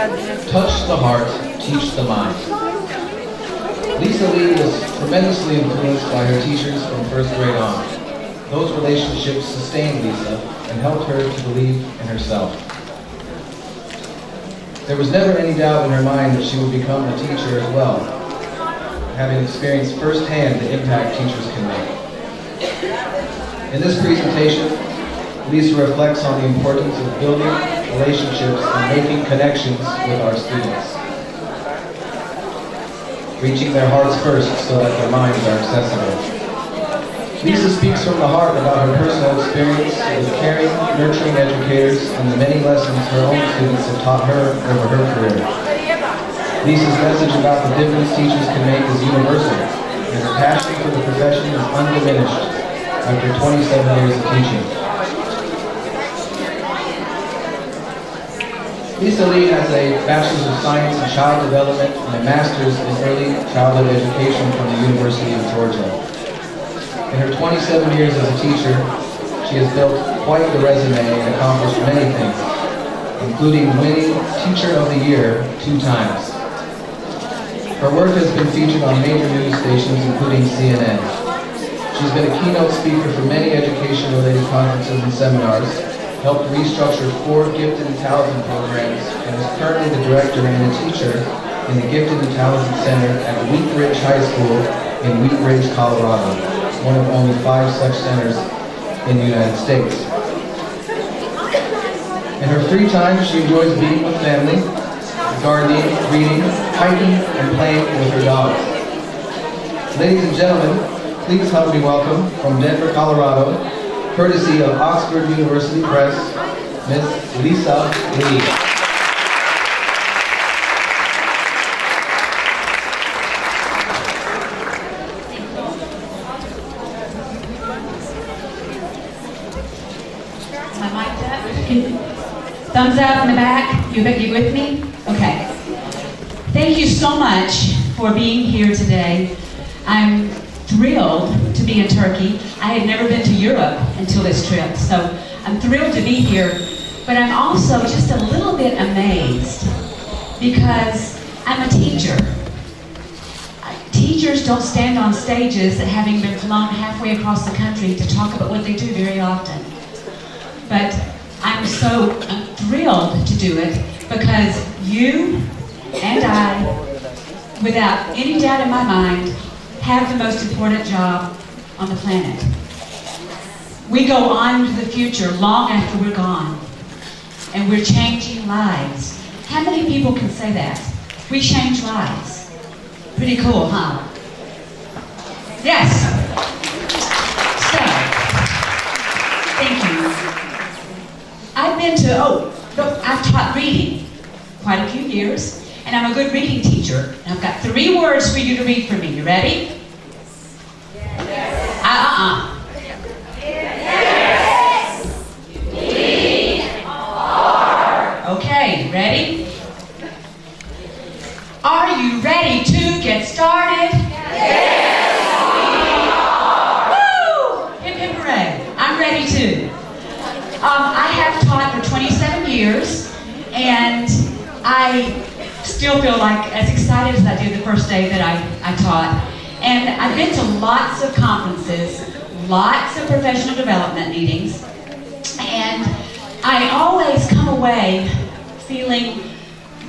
Touch the heart, teach the mind. Lisa Lee was tremendously influenced by her teachers from first grade on. Those relationships sustained Lisa and helped her to believe in herself. There was never any doubt in her mind that she would become a teacher as well, having experienced firsthand the impact teachers can make. In this presentation, Lisa reflects on the importance of building relationships and making connections with our students, reaching their hearts first so that their minds are accessible. Lisa speaks from the heart about her personal experience with caring, nurturing educators and the many lessons her own students have taught her over her career. Lisa's message about the difference teachers can make is universal, and her passion for the profession is undiminished after 27 years of teaching. Lisa Lee has a Bachelor's of Science in Child Development and a Master's in Early Childhood Education from the University of Georgia. In her 27 years as a teacher, she has built quite the resume and accomplished many things, including winning Teacher of the Year 2 times. Her work has been featured on major news stations, including CNN. She's been a keynote speaker for many education-related conferences and seminars, helped restructure 4 gifted and talented programs, and is currently the director and a teacher in the Gifted and Talented Center at Wheat Ridge High School in Wheat Ridge, Colorado, one of only 5 such centers in the United States. In her free time, she enjoys being with family, gardening, reading, hiking, and playing with her dogs. Ladies and gentlemen, please help me welcome from Denver, Colorado, courtesy of Oxford University Press, Miss Lisa Lee. Thumbs up in the back. You with me? Okay. Thank you so much for being here today. I'm thrilled to be in Turkey. I had never been to Europe until this trip, so I'm thrilled to be here. But I'm also just a little bit amazed because I'm a teacher. Teachers don't stand on stages having been flown halfway across the country to talk about what they do very often. But I'm thrilled to do it because you and I, without any doubt in my mind, have the most important job on the planet. We go on to the future long after we're gone, and we're changing lives. How many people can say that? We change lives. Pretty cool, huh? Yes. So, thank you. I've taught reading quite a few years, and I'm a good reading teacher. And I've got 3 words for you to read for me. You ready? Yes. Yes. We are. Okay, ready? Are you ready to get started? Yes, we are. Woo! Hip hip hooray. I'm ready too. I have taught for 27 years, and I still feel like as excited as I did the first day that I taught. And I've been to lots of conferences, lots of professional development meetings, and I always come away feeling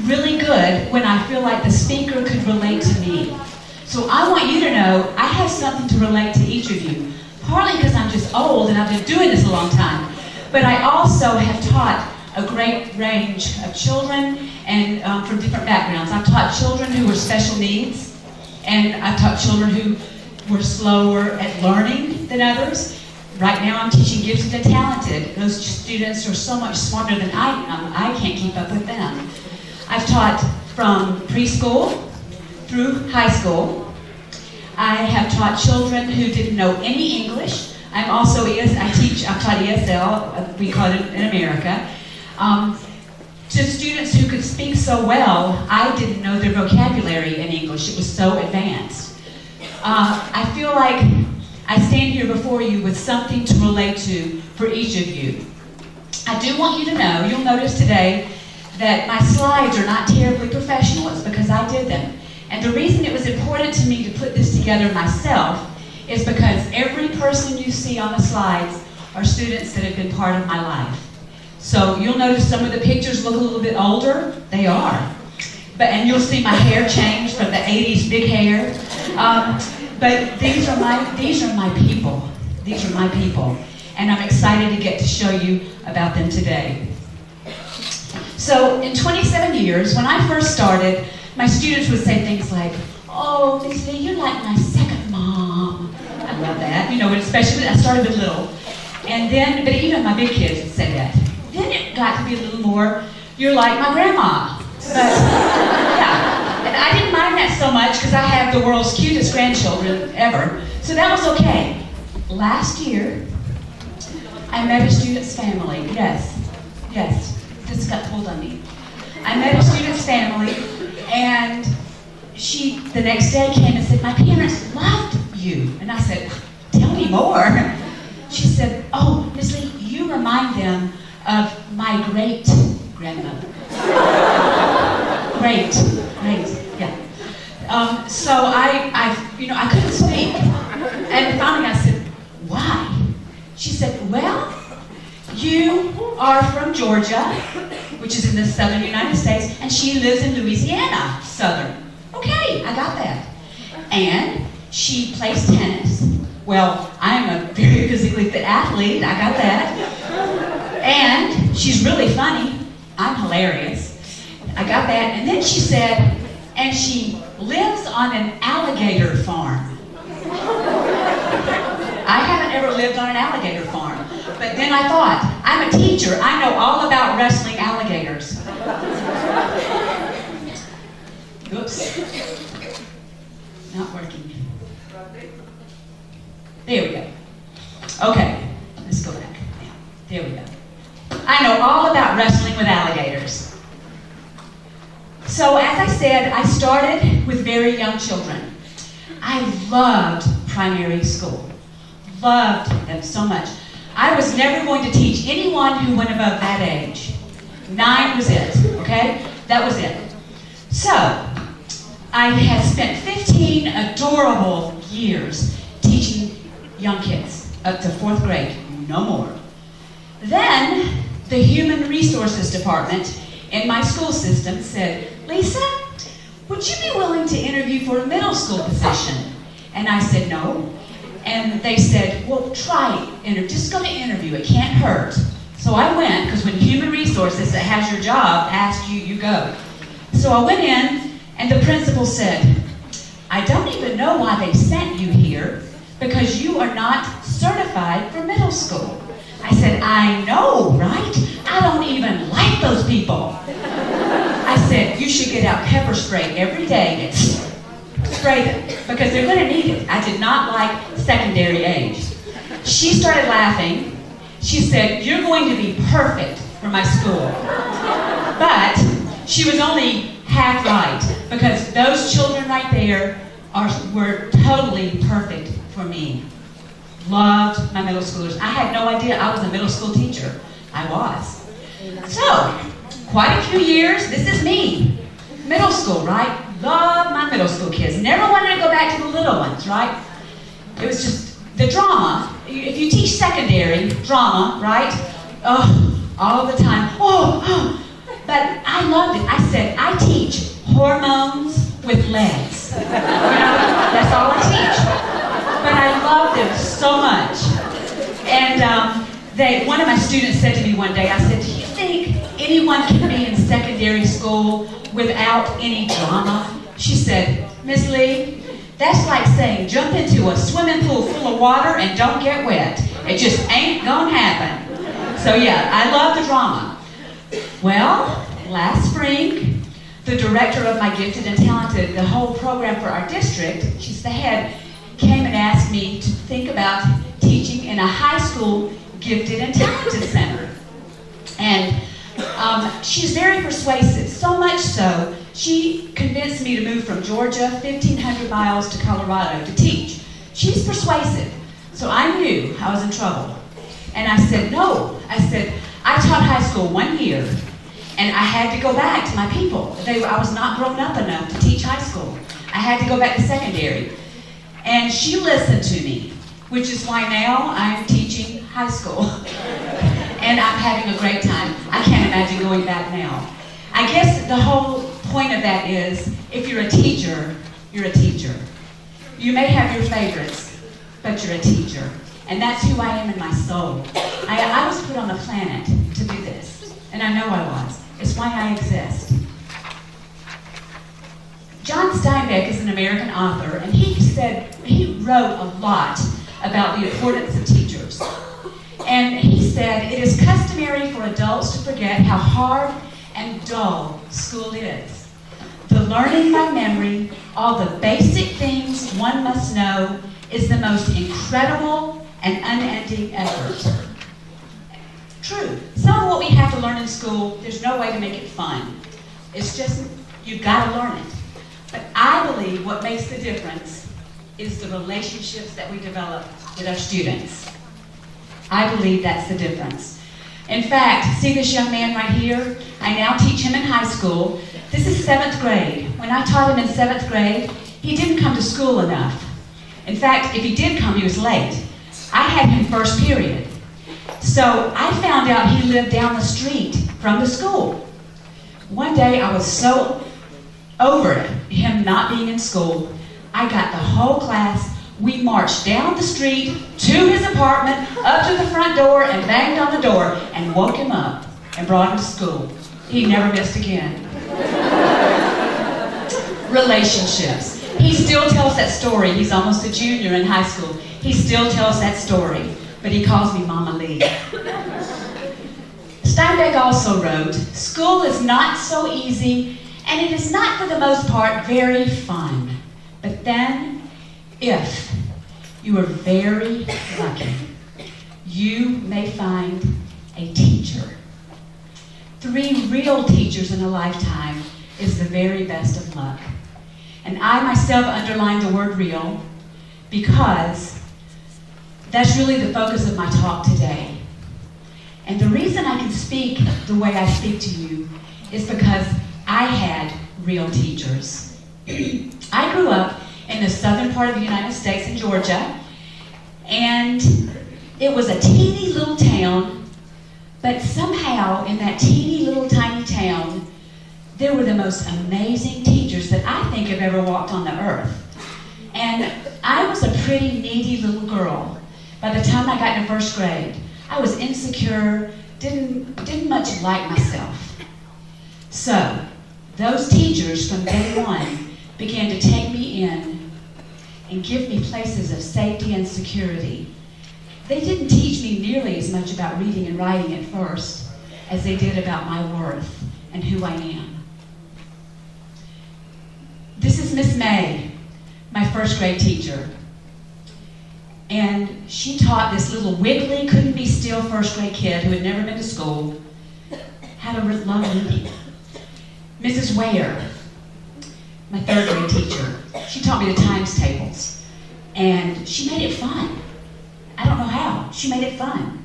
really good when I feel like the speaker could relate to me. So I want you to know I have something to relate to each of you, partly because I'm just old and I've been doing this a long time. But I also have taught a great range of children and from different backgrounds. I've taught children who were special needs, and I've taught children who were slower at learning than others. Right now I'm teaching gifted and talented. Those students are so much smarter than I am. I can't keep up with them. I've taught from preschool through high school. I have taught children who didn't know any English. I've taught ESL, we call it in America, to students who could speak so well, I didn't know their vocabulary in English. It was so advanced. I feel like I stand here before you with something to relate to for each of you. I do want you to know, you'll notice today, that my slides are not terribly professional. It's because I did them. And the reason it was important to me to put this together myself is because every person you see on the slides are students that have been part of my life. So you'll notice some of the pictures look a little bit older. They are. And you'll see my hair change from the 80s big hair. But these are my people. These are my people. And I'm excited to get to show you about them today. So in 27 years, when I first started, my students would say things like, "Oh, Miss Lee, you're like my second mom." I love that. You know, especially when I started with little. And then, but even my big kids would say that. Then it got to be a little more, "You're like my grandma." But, yeah. And I didn't mind that so much because I have the world's cutest grandchildren ever. So that was okay. Last year, I met a student's family. Yes. This got told on me. I met a student's family, and she, the next day, came and said, "My parents loved you." And I said, "Tell me more." She said, "Oh, Miss Lee, you remind them of my great-grandmother." Great, yeah. So I couldn't speak. And finally I said, "Why?" She said, "Well, you are from Georgia, which is in the southern United States, and she lives in Louisiana, southern." Okay, I got that. And she plays tennis. Well, I'm a very physically fit athlete. I got that. And she's really funny. I'm hilarious. I got that. And then she said, and she lives on an alligator farm. I haven't ever lived on an alligator farm. But then I thought, I'm a teacher. I know all about wrestling alligators. Oops. Not working. There we go. Okay, let's go back. There we go. I know all about wrestling with alligators. So as I said, I started with very young children. I loved primary school. Loved them so much. I was never going to teach anyone who went above that age. 9 was it, okay? That was it. So, I had spent 15 adorable years teaching young kids up to 4th grade, no more. Then, the Human Resources Department in my school system said, "Lisa, would you be willing to interview for a middle school position?" And I said, "No." And they said, "Well, try it. Just go to interview. It can't hurt." So I went, because when Human Resources that has your job asks you, you go. So I went in, and the principal said, "I don't even know why they sent you here, because you are not certified for middle school." I said, "I know, right? I don't even like those people." I said, "You should get out pepper spray every day and spray them, because they're going to need it." I did not like secondary age. She started laughing. She said, "You're going to be perfect for my school." But she was only half right, because those children right there were totally perfect for me. Loved my middle schoolers. I had no idea I was a middle school teacher. I was. So, quite a few years, this is me. Middle school, right? Love my middle school kids. Never wanted to go back to the little ones, right? It was just the drama. If you teach secondary drama, right? Oh, all the time. Oh. But I loved it. I said, I teach hormones with legs. You know, that's all I teach. But I loved them so much. And one of my students said to me one day, I said, "Do you think anyone can be in secondary school without any drama?" She said, "Miss Lee, that's like saying jump into a swimming pool full of water and don't get wet. It just ain't gonna happen." So yeah, I love the drama. Well, last spring, the director of my Gifted and Talented, the whole program for our district, she's the head, came and asked me to think about teaching in a high school Gifted and Talented center. And she's very persuasive, so much so, she convinced me to move from Georgia 1,500 miles to Colorado to teach. She's persuasive, so I knew I was in trouble. And I said, no. I said, I taught high school 1 year, And I had to go back to my people. I was not grown up enough to teach high school. I had to go back to secondary. And she listened to me, which is why now I'm teaching high school. And I'm having a great time. I can't imagine going back now. I guess the whole point of that is, if you're a teacher, you're a teacher. You may have your favorites, but you're a teacher. And that's who I am in my soul. I was put on the planet to do this. And I know I was. It's why I exist. John Steinbeck is an American author, and he wrote a lot about the importance of teachers. And he said, it is customary for adults to forget how hard and dull school is. The learning by memory, all the basic things one must know, is the most incredible and unending effort. True. Some of what we have to learn in school, there's no way to make it fun. It's just, you've got to learn it. But I believe what makes the difference is the relationships that we develop with our students. I believe that's the difference. In fact, see this young man right here? I now teach him in high school. This is 7th grade. When I taught him in 7th grade, he didn't come to school enough. In fact, if he did come, he was late. I had him first period. So I found out he lived down the street from the school. One day I was so over him not being in school, I got the whole class. We marched down the street to his apartment, up to the front door, and banged on the door, and woke him up and brought him to school. He never missed again. Relationships. He still tells that story. He's almost a junior in high school. He still tells that story, but he calls me Mama Lee. Steinbeck also wrote, school is not so easy, and it is not for the most part very fun. But then, if you are very lucky, you may find a teacher. 3 real teachers in a lifetime is the very best of luck. And I myself underline the word real because that's really the focus of my talk today. And the reason I can speak the way I speak to you is because I had real teachers. I grew up in the southern part of the United States in Georgia, and it was a teeny little town, but somehow in that teeny little tiny town, there were the most amazing teachers that I think have ever walked on the earth. And I was a pretty needy little girl. By the time I got into 1st grade, I was insecure, didn't much like myself. So, those teachers from day one began to take me in and give me places of safety and security. They didn't teach me nearly as much about reading and writing at first as they did about my worth and who I am. This is Miss May, my 1st grade teacher. And she taught this little wiggly, couldn't be still 1st grade kid who had never been to school how to love reading. Mrs. Ware, my 3rd grade teacher, she taught me the times tables. And she made it fun. I don't know how. She made it fun.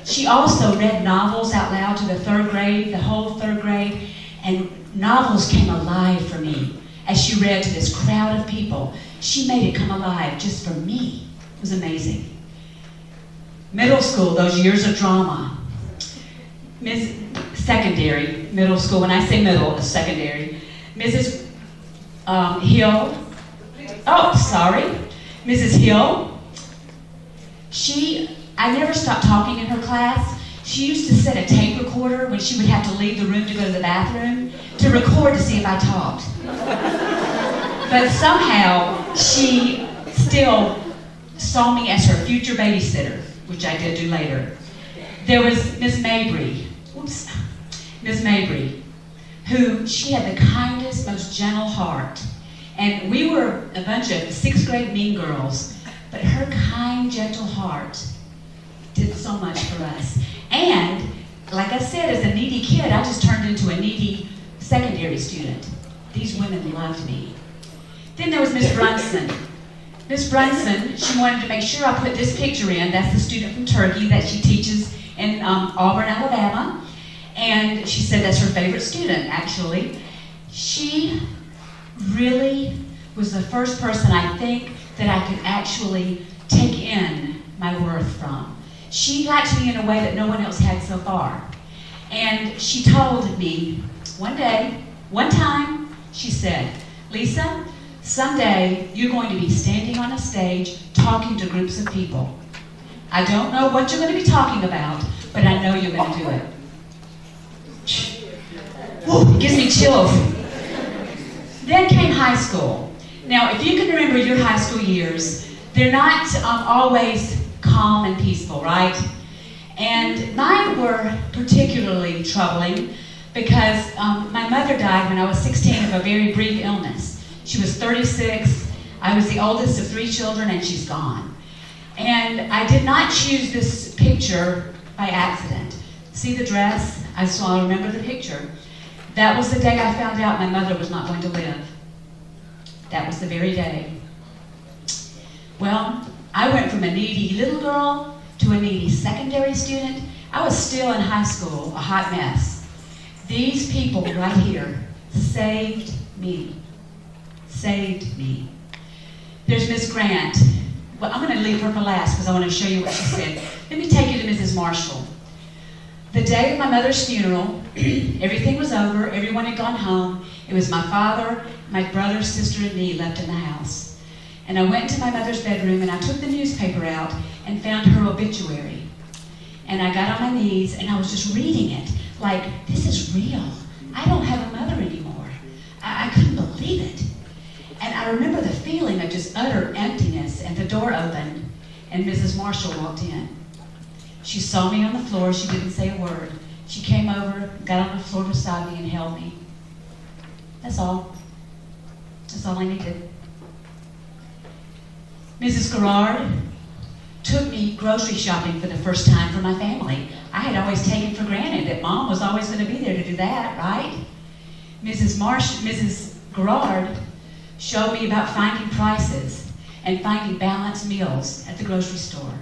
She also read novels out loud to the 3rd grade, the whole 3rd grade, and novels came alive for me as she read to this crowd of people. She made it come alive just for me. It was amazing. Middle school, those years of drama. Secondary, middle school. When I say middle, it's secondary. Mrs. Hill. Oh, sorry. Mrs. Hill. I never stopped talking in her class. She used to set a tape recorder when she would have to leave the room to go to the bathroom to record to see if I talked. But somehow, she still saw me as her future babysitter, which I did do later. There was Miss Mabry. Miss Mabry, who she had the kindest, most gentle heart. And we were a bunch of 6th grade mean girls, but her kind, gentle heart did so much for us. And, like I said, as a needy kid, I just turned into a needy secondary student. These women loved me. Then there was Miss Brunson. Miss Brunson, she wanted to make sure I put this picture in. That's the student from Turkey that she teaches in Auburn, Alabama. And she said that's her favorite student, actually. She really was the first person, I think, that I could actually take in my worth from. She got to me in a way that no one else had so far. And she told me one time, she said, Lisa, someday you're going to be standing on a stage talking to groups of people. I don't know what you're going to be talking about, but I know you're going to do it. Whew, it gives me chills. Then came high school. Now, if you can remember your high school years, they're not always calm and peaceful, right? And mine were particularly troubling because my mother died when I was 16 of a very brief illness. She was 36. I was the oldest of 3 children, and she's gone. And I did not choose this picture by accident. See the dress? I remember the picture. That was the day I found out my mother was not going to live. That was the very day. Well, I went from a needy little girl to a needy secondary student. I was still in high school, a hot mess. These people right here saved me. Saved me. There's Miss Grant. Well, I'm going to leave her for last because I want to show you what she said. Let me take you to Mrs. Marshall. The day of my mother's funeral, everything was over. Everyone had gone home. It was my father, my brother, sister, and me left in the house. And I went to my mother's bedroom and I took the newspaper out and found her obituary. And I got on my knees and I was just reading it like, this is real. I don't have a mother anymore. I couldn't believe it. And I remember the feeling of just utter emptiness, and the door opened and Mrs. Marshall walked in. She saw me on the floor. She didn't say a word. She came over, got on the floor beside me and held me. That's all. That's all I needed. Mrs. Garrard took me grocery shopping for the first time for my family. I had always taken for granted that Mom was always going to be there to do that, right? Mrs. Garrard showed me about finding prices and finding balanced meals at the grocery store.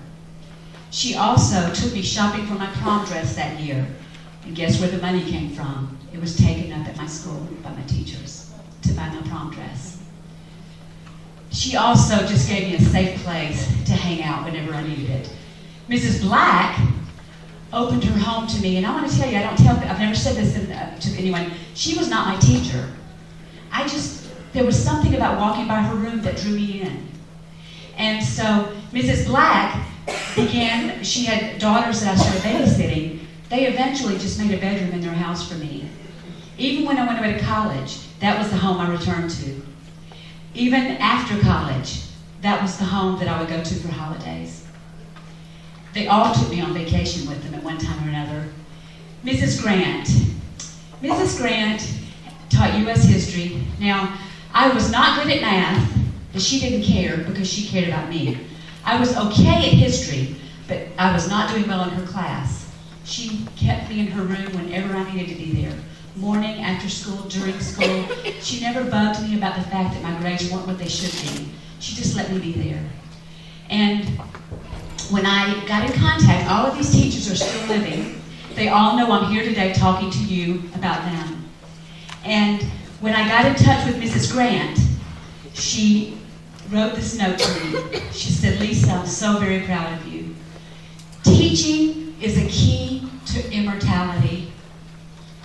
She also took me shopping for my prom dress that year. And guess where the money came from? It was taken up at my school by my teachers to buy my prom dress. She also just gave me a safe place to hang out whenever I needed it. Mrs. Black opened her home to me, and I want to tell you, I've never said this to anyone. She was not my teacher. There was something about walking by her room that drew me in. And so Mrs. Black she had daughters that I started babysitting. They eventually just made a bedroom in their house for me. Even when I went away to college, that was the home I returned to. Even after college, that was the home that I would go to for holidays. They all took me on vacation with them at one time or another. Mrs. Grant taught U.S. history. Now, I was not good at math, but she didn't care because she cared about me. I was okay at history, but I was not doing well in her class. She kept me in her room whenever I needed to be there. Morning, after school, during school. She never bugged me about the fact that my grades weren't what they should be. She just let me be there. And when I got in contact, all of these teachers are still living. They all know I'm here today talking to you about them. And when I got in touch with Mrs. Grant, she wrote this note to me. She said, Lisa, I'm so very proud of you. Teaching is a key to immortality.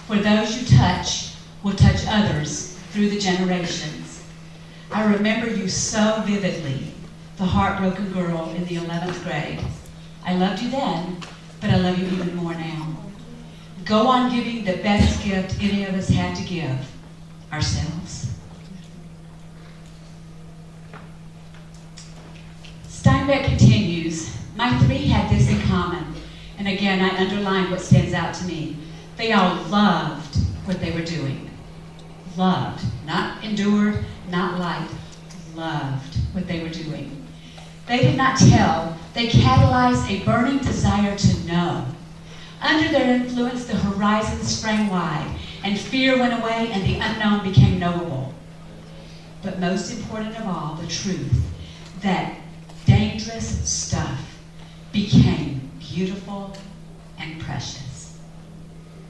For those you touch will touch others through the generations. I remember you so vividly, the heartbroken girl in the 11th grade. I loved you then, but I love you even more now. Go on giving the best gift any of us had to give, ourselves. Steinbeck continues, my 3 had this in common, and again I underline what stands out to me. They all loved what they were doing. Loved, not endured, not liked, loved what they were doing. They did not tell, they catalyzed a burning desire to know. Under their influence, the horizon sprang wide, and fear went away, and the unknown became knowable. But most important of all, the truth that dangerous stuff became beautiful and precious.